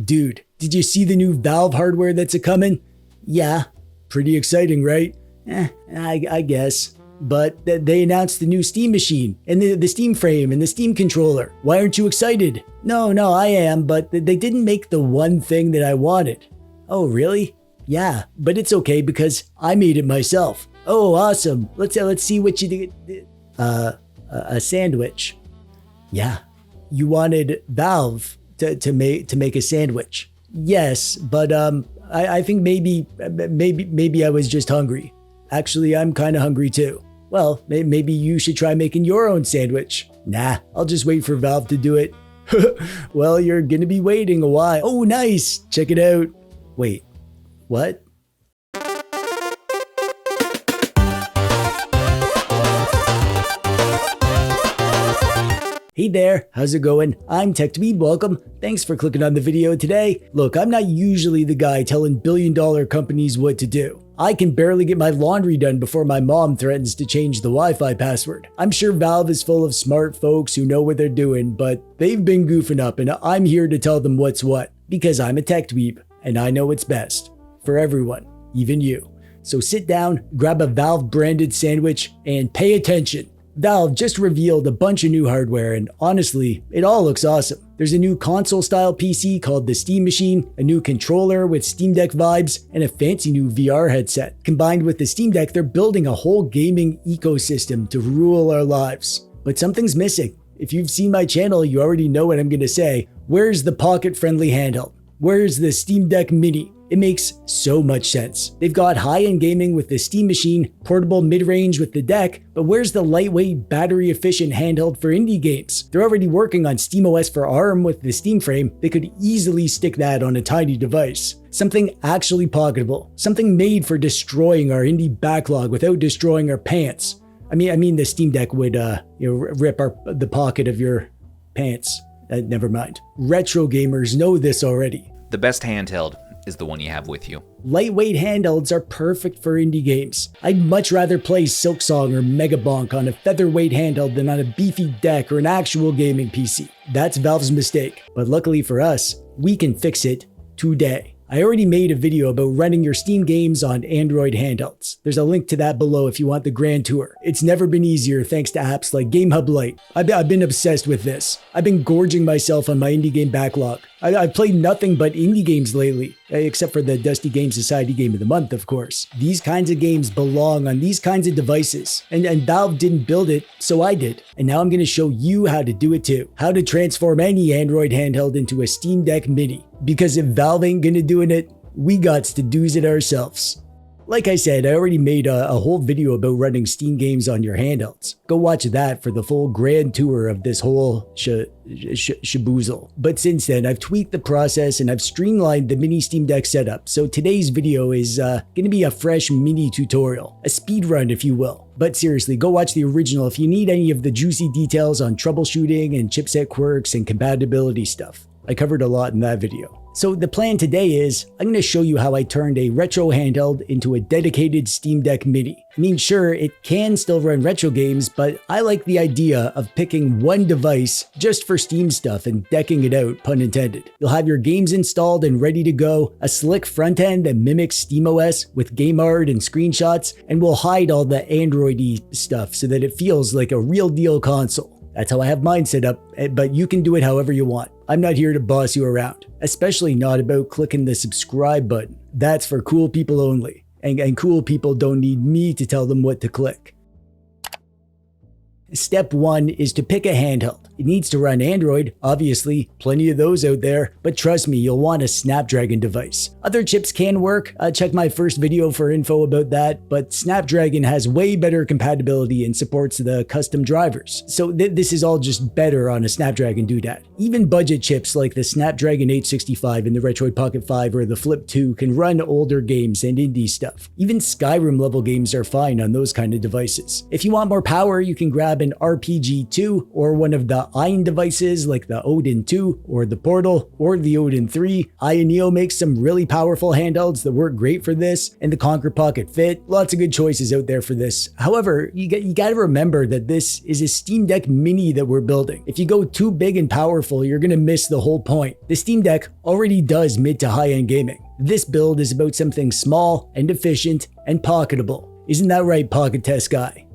Dude, did you see the new Valve hardware that's a-coming? Yeah, pretty exciting, right? I guess. But they announced the new Steam machine, and the Steam frame, and the Steam controller. Why aren't you excited? No, I am, but they didn't make the one thing that I wanted. Oh, really? Yeah, but it's okay because I made it myself. Oh, awesome. Let's see what you did. A sandwich. Yeah, you wanted Valve to make a sandwich. Yes, but I think maybe I was just hungry. Actually, I'm kind of hungry too. Well, maybe you should try making your own sandwich. Nah, I'll just wait for Valve to do it. Well, you're gonna be waiting a while. Oh, nice. Check it out. Wait, what? Hey there, how's it going? I'm TechDweeb, welcome. Thanks for clicking on the video today. Look, I'm not usually the guy telling billion-dollar companies what to do. I can barely get my laundry done before my mom threatens to change the Wi-Fi password. I'm sure Valve is full of smart folks who know what they're doing, but they've been goofing up and I'm here to tell them what's what. Because I'm a TechDweeb and I know what's best. For everyone, even you. So sit down, grab a Valve branded sandwich, and pay attention. Valve just revealed a bunch of new hardware and honestly, it all looks awesome. There's a new console-style PC called the Steam Machine, a new controller with Steam Deck vibes, and a fancy new VR headset. Combined with the Steam Deck, they're building a whole gaming ecosystem to rule our lives. But something's missing. If you've seen my channel, you already know what I'm gonna say. Where's the pocket-friendly handheld? Where's the Steam Deck Mini? It makes so much sense. They've got high-end gaming with the Steam Machine, portable mid-range with the Deck, but where's the lightweight, battery-efficient handheld for indie games? They're already working on SteamOS for ARM with the Steam frame. They could easily stick that on a tiny device. Something actually pocketable. Something made for destroying our indie backlog without destroying our pants. I mean the Steam Deck would rip the pocket of your pants. Never mind. Retro gamers know this already. The best handheld is the one you have with you. Lightweight handhelds are perfect for indie games. I'd much rather play Silksong or Megabonk on a featherweight handheld than on a beefy deck or an actual gaming PC. That's Valve's mistake. But luckily for us, we can fix it today. I already made a video about running your Steam games on Android handhelds. There's a link to that below if you want the grand tour. It's never been easier thanks to apps like Gamehub Lite. I've been obsessed with this. I've been gorging myself on my indie game backlog. I've played nothing but indie games lately, except for the Dusty Game Society Game of the Month, of course. These kinds of games belong on these kinds of devices, and Valve didn't build it, so I did. And now I'm gonna show you how to do it too. How to transform any Android handheld into a Steam Deck Mini. Because if Valve ain't gonna doing it, we gots to do's it ourselves. Like I said, I already made a whole video about running Steam games on your handhelds. Go watch that for the full grand tour of this whole shaboozle. But since then, I've tweaked the process and I've streamlined the mini Steam Deck setup. So today's video is gonna be a fresh mini tutorial, a speed run if you will. But seriously, go watch the original if you need any of the juicy details on troubleshooting and chipset quirks and compatibility stuff. I covered a lot in that video. So the plan today is, I'm going to show you how I turned a retro handheld into a dedicated Steam Deck Mini. I mean, sure, it can still run retro games, but I like the idea of picking one device just for Steam stuff and decking it out, pun intended. You'll have your games installed and ready to go, a slick front end that mimics SteamOS with game art and screenshots, and we'll hide all the Android-y stuff so that it feels like a real deal console. That's how I have mine set up, but you can do it however you want. I'm not here to boss you around, especially not about clicking the subscribe button. That's for cool people only, and cool people don't need me to tell them what to click. Step 1 is to pick a handheld. It needs to run Android, obviously, plenty of those out there, but trust me, you'll want a Snapdragon device. Other chips can work, check my first video for info about that, but Snapdragon has way better compatibility and supports the custom drivers. So this is all just better on a Snapdragon doodad. Even budget chips like the Snapdragon 865 and the RETROID Pocket 5 or the Flip 2 can run older games and indie stuff. Even Skyrim level games are fine on those kind of devices. If you want more power, you can grab an RPG 2 or one of the Iron devices like the Odin 2 or the Portal or the Odin 3. Ioneo makes some really powerful handhelds that work great for this, and the Conquer Pocket Fit. Lots of good choices out there for this. However, you gotta remember that this is a Steam Deck Mini that we're building. If you go too big and powerful, you're gonna miss the whole point. The Steam Deck already does mid to high-end gaming. This build is about something small and efficient and pocketable. Isn't that right, Pocket Test Guy?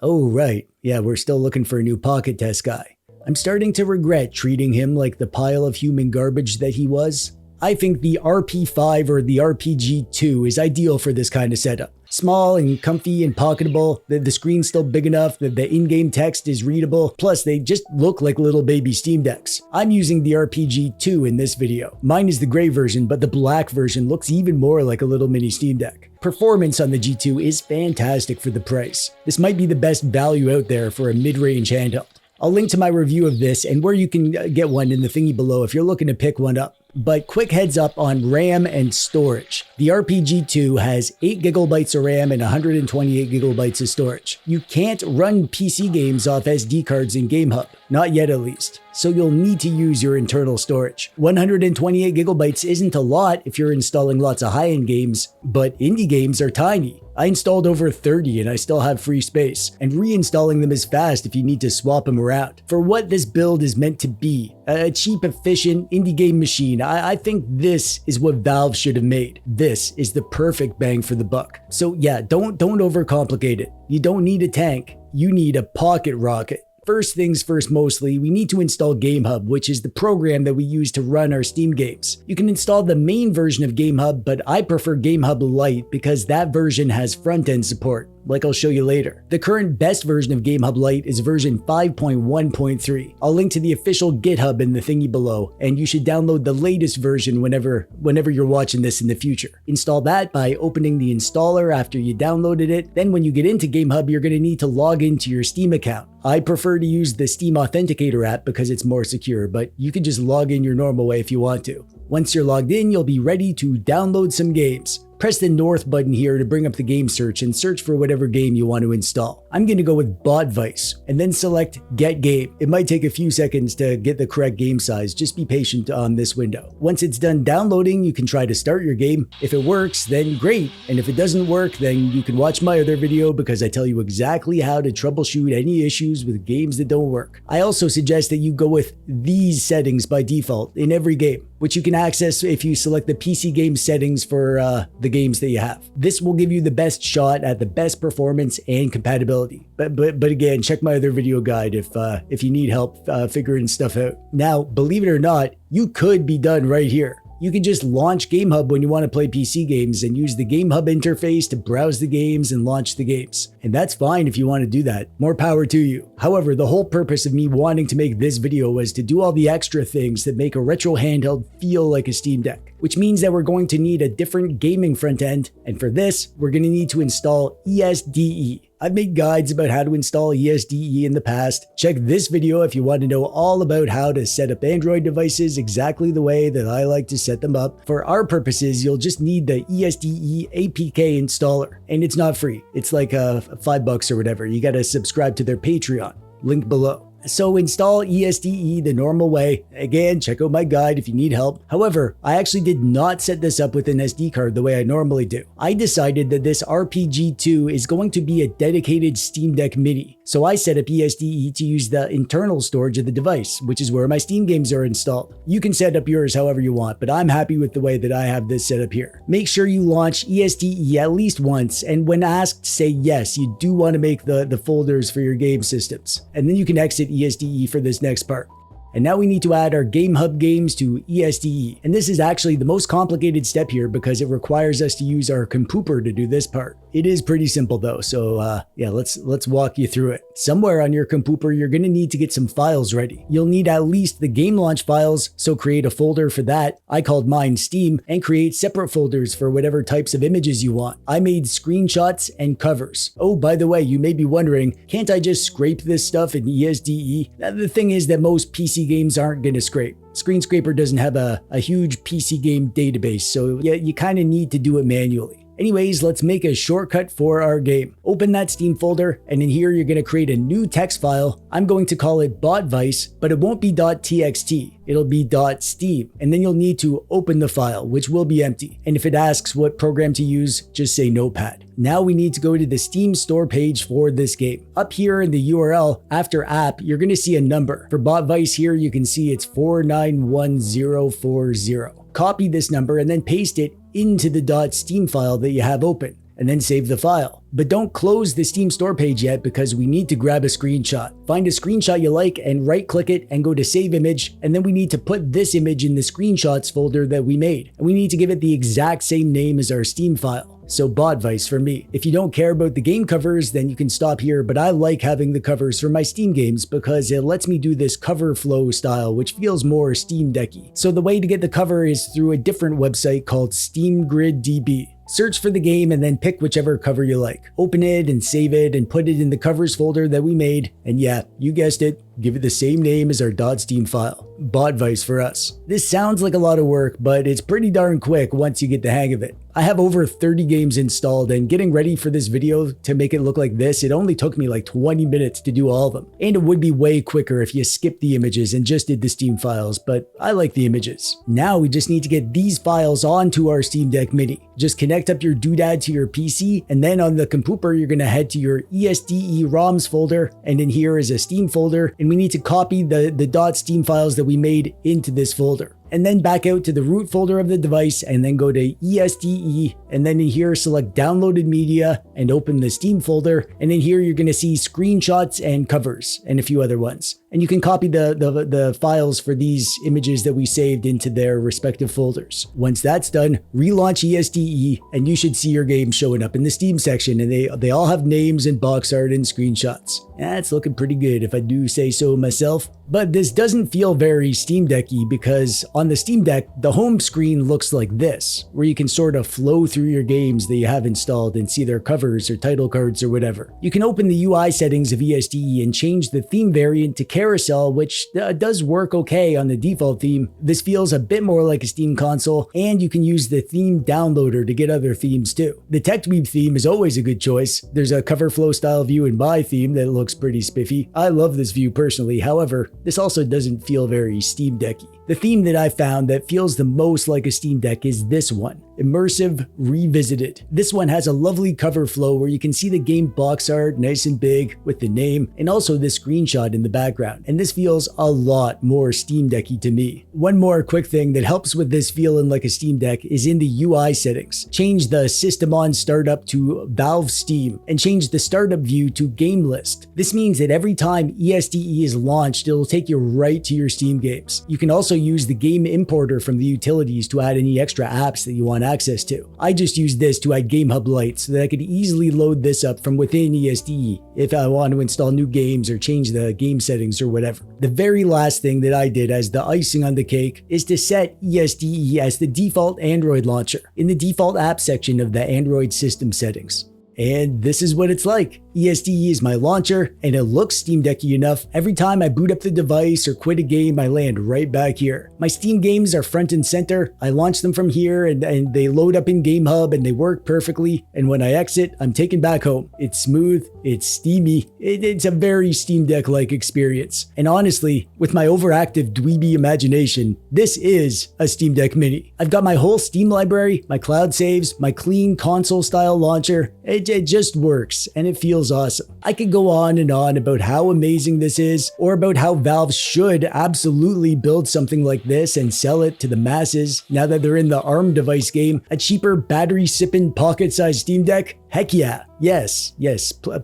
Oh, right. Yeah, we're still looking for a new Pocket Test Guy. I'm starting to regret treating him like the pile of human garbage that he was. I think the RP5 or the RPG2 is ideal for this kind of setup. Small and comfy and pocketable, the screen's still big enough that the in-game text is readable, plus they just look like little baby Steam Decks. I'm using the RPG2 in this video. Mine is the gray version, but the black version looks even more like a little mini Steam Deck. Performance on the G2 is fantastic for the price. This might be the best value out there for a mid-range handheld. I'll link to my review of this and where you can get one in the thingy below if you're looking to pick one up. But quick heads up on RAM and storage. The RPG2 has 8 gigabytes of RAM and 128 gigabytes of storage. You can't run PC games off SD cards in Gamehub, not yet at least. So you'll need to use your internal storage. 128 gigabytes isn't a lot if you're installing lots of high-end games, but indie games are tiny. I installed over 30 and I still have free space, and reinstalling them is fast if you need to swap them around. For what this build is meant to be, a cheap, efficient indie game machine, I think this is what Valve should have made. This is the perfect bang for the buck. So yeah, don't overcomplicate it. You don't need a tank, you need a pocket rocket. First things first mostly, we need to install Gamehub, which is the program that we use to run our Steam games. You can install the main version of Gamehub, but I prefer Gamehub Lite because that version has front-end support, like I'll show you later. The current best version of Gamehub Lite is version 5.1.3. I'll link to the official GitHub in the thingy below, and you should download the latest version whenever you're watching this in the future. Install that by opening the installer after you downloaded it. Then when you get into Gamehub, you're going to need to log into your Steam account. I prefer to use the Steam Authenticator app because it's more secure, but you can just log in your normal way if you want to. Once you're logged in, you'll be ready to download some games. Press the north button here to bring up the game search and search for whatever game you want to install. I'm going to go with Botvice and then select Get Game. It might take a few seconds to get the correct game size. Just be patient on this window. Once it's done downloading, you can try to start your game. If it works, then great. And if it doesn't work, then you can watch my other video because I tell you exactly how to troubleshoot any issues with games that don't work. I also suggest that you go with these settings by default in every game, which you can access if you select the PC game settings for the games that you have. This will give you the best shot at the best performance and compatibility. But again, check my other video guide if you need help figuring stuff out. Now, believe it or not, you could be done right here. You can just launch Gamehub when you want to play PC games and use the Gamehub interface to browse the games and launch the games. And that's fine if you want to do that. More power to you. However, the whole purpose of me wanting to make this video was to do all the extra things that make a retro handheld feel like a Steam Deck, which means that we're going to need a different gaming front end. And for this, we're going to need to install ESDE. I've made guides about how to install ESDE in the past. Check this video if you want to know all about how to set up Android devices exactly the way that I like to set them up. For our purposes, you'll just need the ESDE APK installer, and it's not free. It's like $5 or whatever. You got to subscribe to their Patreon, link below. So install ESDE the normal way. Again, check out my guide if you need help. However, I actually did not set this up with an SD card the way I normally do. I decided that this RPG2 is going to be a dedicated Steam Deck Mini. So I set up ESDE to use the internal storage of the device, which is where my Steam games are installed. You can set up yours however you want, but I'm happy with the way that I have this set up here. Make sure you launch ESDE at least once, and when asked, say yes, you do want to make the folders for your game systems. And then you can exit ESDE for this next part. And now we need to add our Gamehub games to ESDE. And this is actually the most complicated step here because it requires us to use our compooper to do this part. It is pretty simple though, so yeah, let's walk you through it. Somewhere on your compooper, you're going to need to get some files ready. You'll need at least the game launch files, so create a folder for that. I called mine Steam, and create separate folders for whatever types of images you want. I made screenshots and covers. Oh, by the way, you may be wondering, can't I just scrape this stuff in ESDE? Now, the thing is that most PC games aren't going to scrape. Screen Scraper doesn't have a huge PC game database, so yeah, you kind of need to do it manually. Anyways, let's make a shortcut for our game. Open that Steam folder, and in here you're going to create a new text file. I'm going to call it botvice, but it won't be .txt. It'll be .steam, and then you'll need to open the file, which will be empty. And if it asks what program to use, just say Notepad. Now we need to go to the Steam store page for this game. Up here in the URL, after app, you're going to see a number. For botvice here, you can see it's 491040. Copy this number and then paste it into the .steam file that you have open, and then save the file. But don't close the Steam store page yet because we need to grab a screenshot. Find a screenshot you like and right click it and go to save image, and then we need to put this image in the screenshots folder that we made. And we need to give it the exact same name as our Steam file. So botvice for me. If you don't care about the game covers, then you can stop here, but I like having the covers for my Steam games because it lets me do this cover flow style, which feels more Steam Decky. So the way to get the cover is through a different website called SteamGridDB. Search for the game and then pick whichever cover you like. Open it and save it and put it in the covers folder that we made. And yeah, you guessed it, give it the same name as our .steam file. Botvice for us. This sounds like a lot of work, but it's pretty darn quick once you get the hang of it. I have over 30 games installed, and getting ready for this video to make it look like this, it only took me like 20 minutes to do all of them. And it would be way quicker if you skipped the images and just did the Steam files, but I like the images. Now we just need to get these files onto our Steam Deck Mini. Just connect up your doodad to your PC, and then on the computer, you're gonna head to your ESDE ROMs folder, and in here is a Steam folder, and we need to copy the .steam files that we made into this folder. And then back out to the root folder of the device and then go to ESDE, and then in here select downloaded media and open the Steam folder, and in here you're going to see screenshots and covers and a few other ones. And you can copy the files for these images that we saved into their respective folders. Once that's done, relaunch ESDE and you should see your game showing up in the Steam section, and they all have names and box art and screenshots. That's looking pretty good if I do say so myself. But this doesn't feel very Steam Decky because on the Steam Deck, the home screen looks like this, where you can sort of flow through your games that you have installed and see their covers or title cards or whatever. You can open the UI settings of ESDE and change the theme variant to carousel, which does work okay on the default theme. This feels a bit more like a Steam console, and you can use the theme downloader to get other themes too. The TechDweeb theme is always a good choice. There's a cover flow style view in my theme that looks pretty spiffy. I love this view personally, however, this also doesn't feel very Steam Decky. The theme that I found that feels the most like a Steam Deck is this one, Immersive Revisited. This one has a lovely cover flow where you can see the game box art nice and big with the name and also this screenshot in the background. And this feels a lot more Steam Decky to me. One more quick thing that helps with this feeling like a Steam Deck is in the UI settings. Change the System on Startup to Valve Steam and change the startup view to Game List. This means that every time ESDE is launched, it'll take you right to your Steam games. You can also use the game importer from the utilities to add any extra apps that you want access to. I just used this to add Gamehub Lite so that I could easily load this up from within ESDE if I want to install new games or change the game settings or whatever. The very last thing that I did as the icing on the cake is to set ESDE as the default Android launcher in the default app section of the Android system settings. And this is what it's like. ESDE is my launcher, and it looks Steam Decky enough. Every time I boot up the device or quit a game, I land right back here. My Steam games are front and center. I launch them from here, and they load up in Gamehub, and they work perfectly. And when I exit, I'm taken back home. It's smooth, it's steamy, it's a very Steam Deck-like experience. And honestly, with my overactive dweeby imagination, this is a Steam Deck Mini. I've got my whole Steam library, my cloud saves, my clean console-style launcher. It just works, and it feels awesome. I could go on and on about how amazing this is, or about how Valve should absolutely build something like this and sell it to the masses now that they're in the ARM device game. A cheaper battery-sipping pocket-sized Steam Deck? Heck yeah. Yes,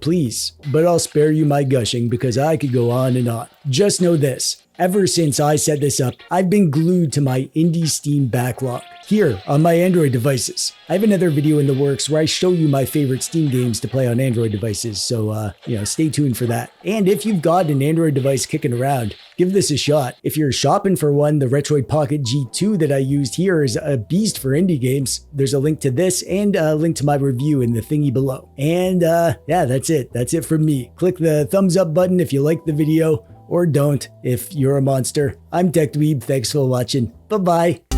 please. But I'll spare you my gushing because I could go on and on. Just know this. Ever since I set this up, I've been glued to my indie Steam backlog here on my Android devices. I have another video in the works where I show you my favorite Steam games to play on Android devices, so stay tuned for that. And if you've got an Android device kicking around, give this a shot. If you're shopping for one, the RETROID Pocket G2 that I used here is a beast for indie games. There's a link to this and a link to my review in the thingy below. And yeah, that's it. That's it from me. Click the thumbs up button if you like the video, or don't if you're a monster. I'm TechDweeb. Thanks for watching. Bye-bye.